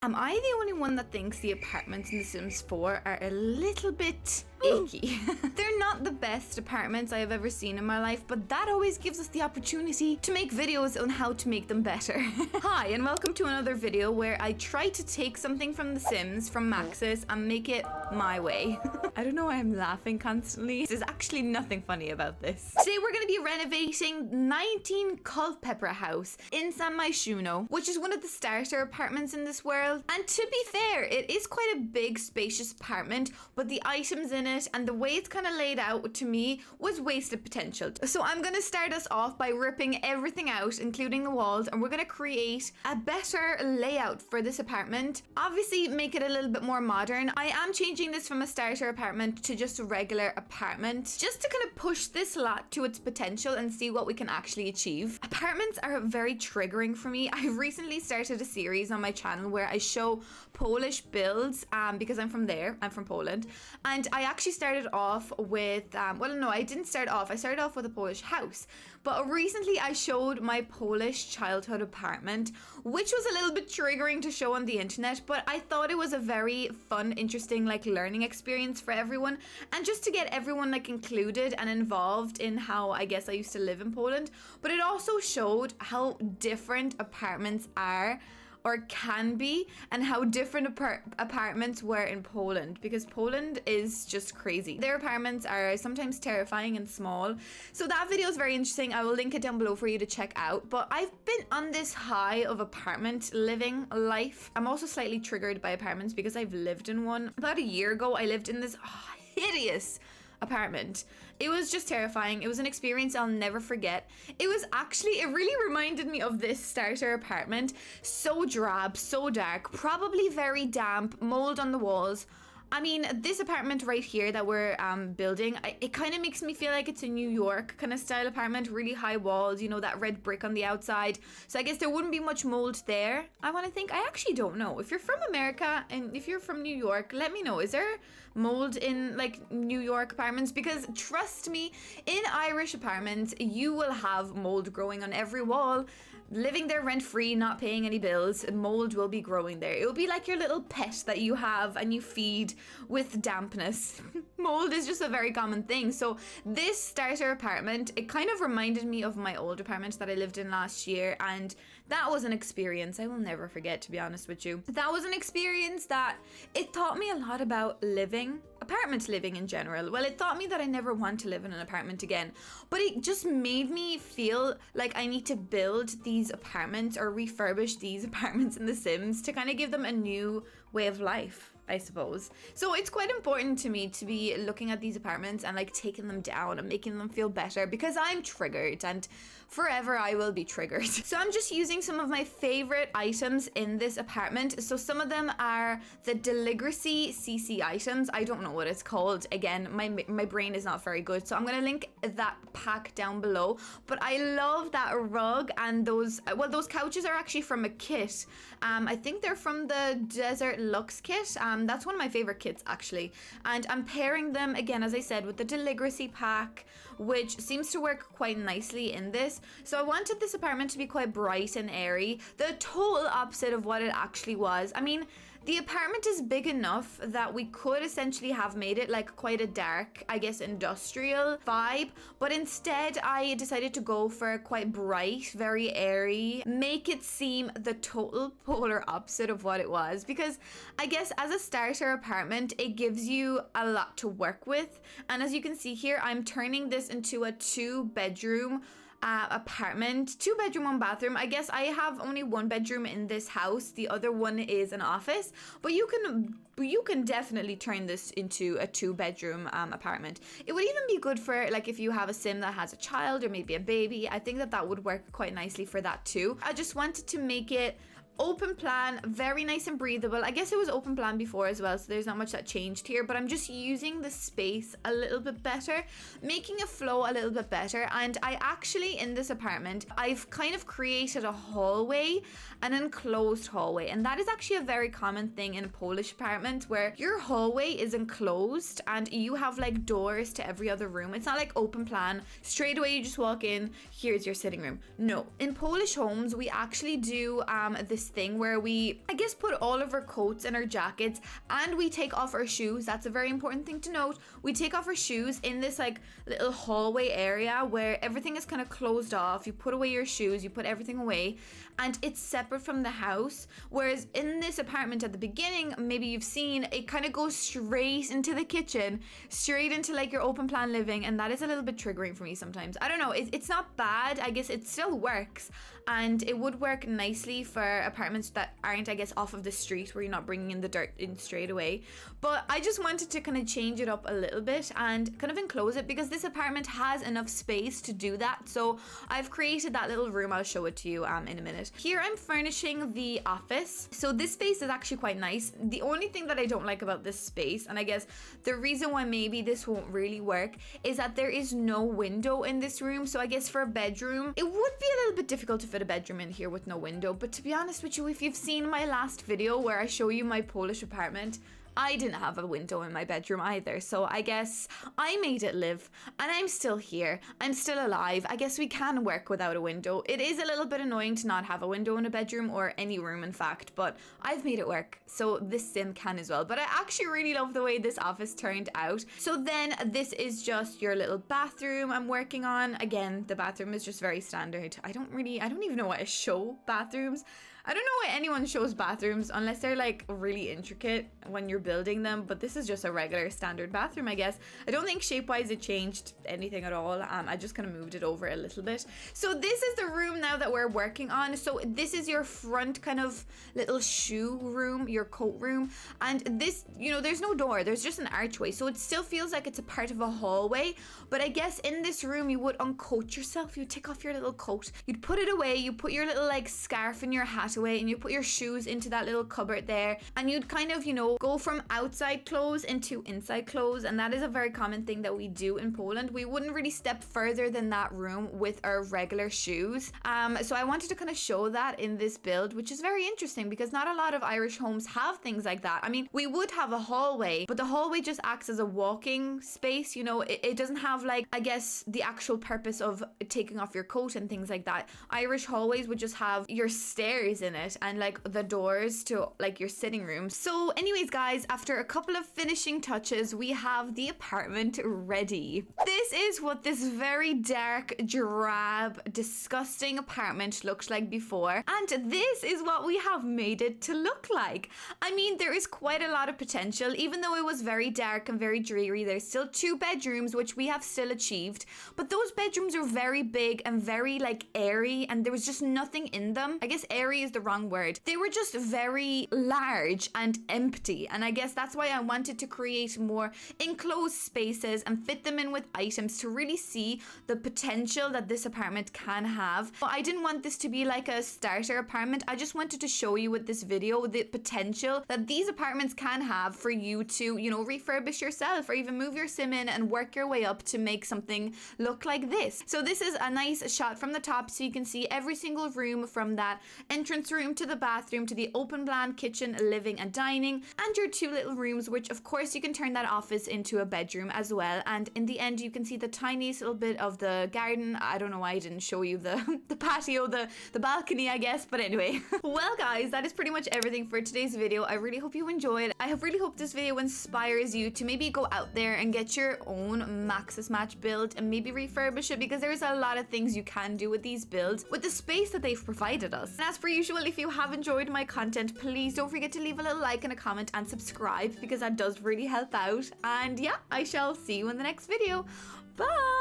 Am I the only one that thinks the apartments in The Sims 4 are a little bit icky? They're not the best apartments I have ever seen in my life, but that always gives us the opportunity to make videos on how to make them better. Hi, and welcome to another video where I try to take something from The Sims, from Maxis, and make it my way. I don't know why I'm laughing constantly. There's actually nothing funny about this. Today we're going to be renovating 19 Culpeper House in San Myshuno, which is one of the starter apartments in this world. And to be fair, it is quite a big, spacious apartment, but the items in it and the way it's kind of laid out to me was wasted potential. So I'm going to start us off by ripping everything out, including the walls, and we're going to create a better layout for this apartment. Obviously, make it a little bit more modern. I am changing this from a starter apartment to just a regular apartment, just to kind of push this lot to its potential and see what we can actually achieve. Apartments are very triggering for me. I've recently started a series on my channel where I show Polish builds because I'm from there. I'm from Poland. And I actually started off with, well, no, I didn't start off. I started off with a Polish house. But recently I showed my Polish childhood apartment, which was a little bit triggering to show on the internet, but I thought it was a very fun, interesting, like learning experience for everyone. And just to get everyone like included and involved in how I guess I used to live in Poland. But it also showed how different apartments are or can be, and how different apartments were in Poland, because Poland is just crazy. Their apartments are sometimes terrifying and small. So that video is very interesting. I will link it down below for you to check out. But I've been on this high of apartment living life. I'm also slightly triggered by apartments because I've lived in one. About a year ago, I lived in this hideous apartment. It was just terrifying. It was an experience I'll never forget. It really reminded me of this starter apartment. So drab, so dark, probably very damp, mold on the walls. I mean, this apartment right here that we're building, it kind of makes me feel like it's a New York kind of style apartment, really high walls, you know, that red brick on the outside. So I guess there wouldn't be much mold there. I want to think, I actually don't know. If you're from America and if you're from New York, let me know. Is there mold in like New York apartments? Because trust me, in Irish apartments, you will have mold growing on every wall. Living there rent-free, not paying any bills, mold will be growing there. It will be like your little pet that you have and you feed with dampness. Mold is just a very common thing. So this starter apartment, it kind of reminded me of my old apartment that I lived in last year, and that was an experience I will never forget, to be honest with you. That was an experience that it taught me a lot about living, apartment living in general. Well, it taught me that I never want to live in an apartment again, but it just made me feel like I need to build these apartments or refurbish these apartments in The Sims to kind of give them a new way of life, I suppose. So it's quite important to me to be looking at these apartments and like taking them down and making them feel better, because I'm triggered and forever I will be triggered. So I'm just using some of my favorite items in this apartment. So some of them are the Deligracy CC items. I don't know what it's called. Again, my brain is not very good. So I'm gonna link that pack down below. But I love that rug and those couches are actually from a kit. I think they're from the Desert Luxe kit. That's one of my favorite kits actually. And I'm pairing them again, as I said, with the Deligracy pack, which seems to work quite nicely in this. So I wanted this apartment to be quite bright and airy, the total opposite of what it actually was. I mean, the apartment is big enough that we could essentially have made it like quite a dark, I guess, industrial vibe, but instead I decided to go for quite bright, very airy, make it seem the total polar opposite of what it was, because I guess as a starter apartment, it gives you a lot to work with. And as you can see here, I'm turning this into a 2-bedroom apartment, 2-bedroom, 1-bathroom. I guess I have only 1 bedroom in this house. The other one is an office, but you can definitely turn this into a 2-bedroom apartment. It would even be good for like if you have a sim that has a child or maybe a baby. I think that would work quite nicely for that too. I just wanted to make it open plan, very nice and breathable. I guess it was open plan before as well, so there's not much that changed here, but I'm just using the space a little bit better, making it flow a little bit better. And I actually, in this apartment, I've kind of created a hallway, an enclosed hallway, and that is actually a very common thing in a Polish apartment where your hallway is enclosed and you have like doors to every other room. It's not like open plan, straight away you just walk in, here's your sitting room. No, in Polish homes we actually do this thing where we, I guess, put all of our coats and our jackets, and we take off our shoes. That's a very important thing to note. We take off our shoes in this like little hallway area where everything is kind of closed off. You put away your shoes, you put everything away, and it's separate from the house. Whereas in this apartment at the beginning, maybe you've seen, it kind of goes straight into the kitchen, straight into like your open plan living, and that is a little bit triggering for me sometimes. I don't know, it's not bad. I guess it still works, and it would work nicely for apartments that aren't, I guess, off of the street where you're not bringing in the dirt in straight away. But I just wanted to kind of change it up a little bit and kind of enclose it because this apartment has enough space to do that. So I've created that little room. I'll show it to you in a minute. Here I'm furnishing the office. So this space is actually quite nice. The only thing that I don't like about this space, and I guess the reason why maybe this won't really work, is that there is no window in this room. So I guess for a bedroom, it would be a little bit difficult to fit a bedroom in here with no window. But to be honest with you, if you've seen my last video where I show you my Polish apartment, I didn't have a window in my bedroom either, so I guess I made it live, and I'm still here. I'm still alive. I guess we can work without a window. It is a little bit annoying to not have a window in a bedroom, or any room in fact, but I've made it work, so this sim can as well. But I actually really love the way this office turned out. So then this is just your little bathroom I'm working on. Again, the bathroom is just very standard. I don't even know why I show bathrooms. I don't know why anyone shows bathrooms unless they're like really intricate when you're building them, but this is just a regular standard bathroom, I guess. I don't think shape-wise it changed anything at all. I just kind of moved it over a little bit. So this is the room now that we're working on. So this is your front kind of little shoe room, your coat room. And this, you know, there's no door, there's just an archway. So it still feels like it's a part of a hallway. But I guess in this room, you would uncoat yourself. You'd take off your little coat. You'd put it away. You put your little like scarf and your hat away, and you put your shoes into that little cupboard there, and you'd kind of, you know, go from outside clothes into inside clothes. And that is a very common thing that we do in Poland. We wouldn't really step further than that room with our regular shoes. So I wanted to kind of show that in this build, which is very interesting because not a lot of Irish homes have things like that. I mean, we would have a hallway, but the hallway just acts as a walking space, you know. It doesn't have like, I guess, the actual purpose of taking off your coat and things like that. Irish hallways would just have your stairs in it and like the doors to like your sitting room. So anyways guys, after a couple of finishing touches, we have the apartment ready. This is what this very dark, drab, disgusting apartment looked like before, and this is what we have made it to look like. I mean, there is quite a lot of potential. Even though it was very dark and very dreary, there's still 2 bedrooms, which we have still achieved, but those bedrooms are very big and very like airy, and there was just nothing in them. I guess airy is the wrong word. They were just very large and empty, and I guess that's why I wanted to create more enclosed spaces and fit them in with items to really see the potential that this apartment can have. But I didn't want this to be like a starter apartment. I just wanted to show you with this video the potential that these apartments can have for you to, you know, refurbish yourself or even move your sim in and work your way up to make something look like this. So this is a nice shot from the top, so you can see every single room from that entrance room to the bathroom to the open plan kitchen, living and dining, and your 2 little rooms, which of course you can turn that office into a bedroom as well. And in the end, you can see the tiniest little bit of the garden. I don't know why I didn't show you the patio, the balcony, I guess, but anyway. Well guys, that is pretty much everything for today's video. I really hope you enjoyed. I really hope this video inspires you to maybe go out there and get your own Maxis Match build and maybe refurbish it, because there's a lot of things you can do with these builds with the space that they've provided us. And as per usual, if you have enjoyed my content, please don't forget to leave a little like and a comment and subscribe, because that does really help out. And yeah, I shall see you in the next video. Bye!